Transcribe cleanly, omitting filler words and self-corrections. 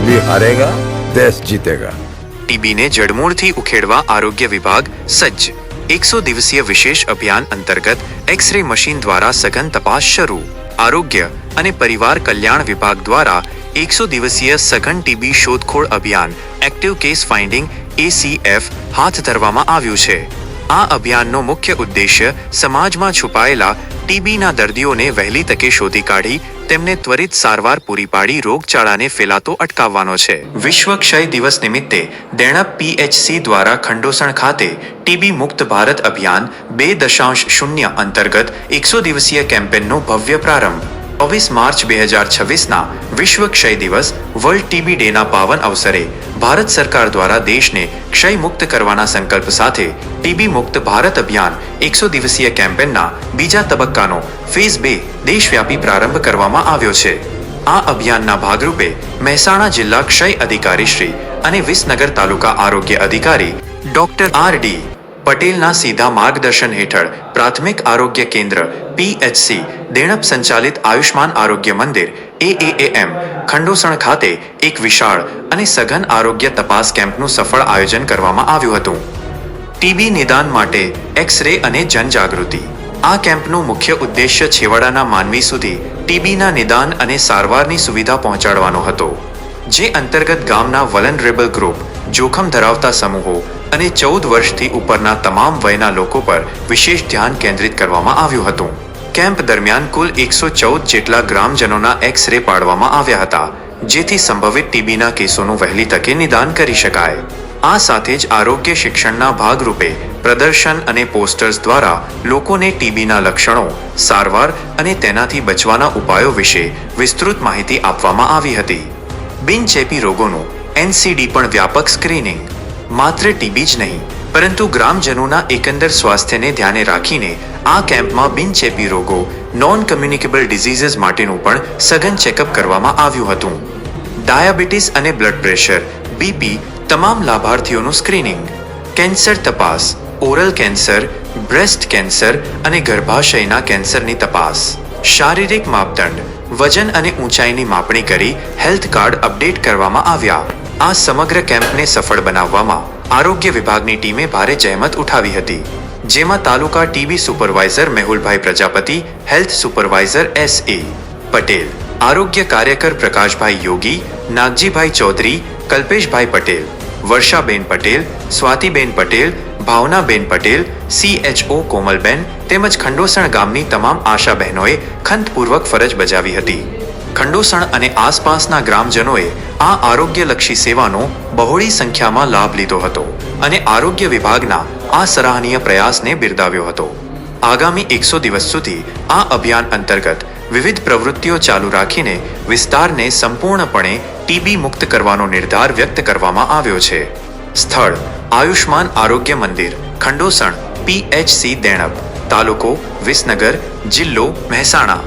TB हारेगा देश जीतेगा। ટીબીને જડમૂળથી ઉખેડવા આરોગ્ય વિભાગ સજ્જ। 100 દિવસીય વિશેષ અભિયાન અંતર્ગત એક્સ-રે મશીન દ્વારા સઘન તપાસ શરૂ। આરોગ્ય અને પરિવાર કલ્યાણ વિભાગ દ્વારા 100 દિવસીય સઘન ટીબી શોધખોળ અભિયાન એક્ટિવ કેસ ફાઇન્ડિંગ ACF હાથ ધરવામાં આવ્યું છે। આ અભિયાનનો મુખ્ય ઉદ્દેશ્ય સમાજમાં છુપાયેલા ટીબીના દર્દીઓને વહેલી તકે શોધી કાઢી તેમને ત્વરિત સારવાર પૂરી પાડી રોગચાળાને ફેલાતો અટકાવવાનો છે। વિશ્વ ક્ષય દિવસ નિમિત્તે દેણપ PHC દ્વારા ખંડોસણ ખાતે ટીબી મુક્ત ભારત અભિયાન 2.0 અંતર્ગત 100 દિવસીય કેમ્પેનનો ભવ્ય પ્રારંભ। 24 માર્ચ 2026ના વિશ્વ ક્ષય દિવસ વર્લ્ડ ટીબી ડેના પાવન અવસરે ભારત સરકાર દ્વારા દેશને ક્ષય મુક્ત કરવાના સંકલ્પ સાથે ટીબી મુક્ત ભારત અભિયાન 100 દિવસીય કેમ્પેનના બીજા તબક્કાનો ફેઝ 2 દેશવ્યાપી પ્રારંભ કરવામાં આવ્યો છે। આ અભિયાનના ભાગરૂપે મહેસાણા જિલ્લા ક્ષય અધિકારી શ્રી અને વિસનગર તાલુકા આરોગ્ય અધિકારી ડોક્ટર RD પટેલના સીધા માર્ગદર્શન હેઠળ પ્રાથમિક આરોગ્ય કેન્દ્ર PHC દેણપ સંચાલિત આયુષ્માન આરોગ્ય મંદિર AAAM ખંડોસણ ખાતે એક વિશાળ અને સઘન આરોગ્ય તપાસ કેમ્પનું સફળ આયોજન કરવામાં આવ્યું હતું। ટીબી નિદાન માટે એક્સ-રે અને જનજાગૃતિ। આ કેમ્પનો મુખ્ય ઉદ્દેશ્ય છેવાડાના માનવી સુધી ટીબીના નિદાન અને સારવારની સુવિધા પહોંચાડવાનો હતો, જે અંતર્ગત ગામના વલનરેબલ ગ્રુપ, જોખમ ધરાવતા સમૂહો અને 14 વર્ષથી ઉપરના તમામ વયના લોકો પર વિશેષ ધ્યાન કેન્દ્રિત કરવામાં આવ્યું હતું। કેમ્પ દરમિયાન કુલ 114 જેટલા ગ્રામજનોના એક્સ-રે પાડવામાં આવ્યા હતા, જેથી સંભવિત ટીબીના કેસોનું વહેલી તકે નિદાન કરી શકાય। આ સાથે જ આરોગ્ય શિક્ષણના ભાગરૂપે પ્રદર્શન અને પોસ્ટર્સ દ્વારા લોકોને ટીબીના લક્ષણો, સારવાર અને તેનાથી બચવાના ઉપાયો વિશે વિસ્તૃત માહિતી આપવામાં આવી હતી। બિનચેપી રોગોનું NCD પણ વ્યાપક સ્ક્રીનિંગ। માત્ર ટીબી જ નહીં, પરંતુ ગ્રામજનોના એકંદર સ્વાસ્થ્યને ધ્યાને રાખીને આ કેમ્પમાં બિનચેપી રોગો, નોન કમ્યુનિકેબલ ડિઝીઝીસ માટેનું પણ સઘન ચેકઅપ કરવામાં આવ્યું હતું। ડાયાબિટીસ અને બ્લડ પ્રેશર BP તમામ લાભાર્થીઓનું સ્ક્રીનિંગ, કેન્સર તપાસ, ઓરલ કેન્સર, બ્રેસ્ટ કેન્સર અને ગર્ભાશયના કેન્સરની તપાસ, શારીરિક માપદંડ, વજન અને ઊંચાઈની માપણી કરી હેલ્થ કાર્ડ અપડેટ કરવામાં આવ્યા। આ સમગ્ર કેમ્પને સફળ બનાવવામાં આરોગ્ય વિભાગની ટીમે ભારે જહેમત ઉઠાવી હતી, જેમાં taluka TB supervisor Mehulbhai Prajapati, health supervisor SA Patel, આરોગ્ય કાર્યકર પ્રકાશભાઈ યોગી, નાગજીભાઈ ચૌધરી, કલ્પેશભાઈ પટેલ, વર્ષાબેન પટેલ, સ્વાતિબેન પટેલ, ભાવનાબેન પટેલ, CHO કોમલબેન તેમજ ખંડોસણ ગામની તમામ આશા બહેનોએ ખંતપૂર્વક ફરજ બજાવી હતી। ખંડોસણ અને આસપાસના ગ્રામજનોએ આ આરોગ્યલક્ષી સેવાનો બહોળી સંખ્યામાં લાભ લીધો હતો અને આરોગ્ય વિભાગના આ સરાહનીય પ્રયાસને બિરદાવ્યો હતો। આગામી 100 દિવસ સુધી આ અભિયાન અંતર્ગત વિવિધ પ્રવૃત્તિઓ ચાલુ રાખીને વિસ્તારને સંપૂર્ણપણે ટીબી મુક્ત કરવાનો નિર્ધાર વ્યક્ત કરવામાં આવ્યો છે। સ્થળ આયુષ્માન આરોગ્ય મંદિર, ખંડોસણ, PHC દેણપ, તાલુકો વિસનગર, જિલ્લો મહેસાણા।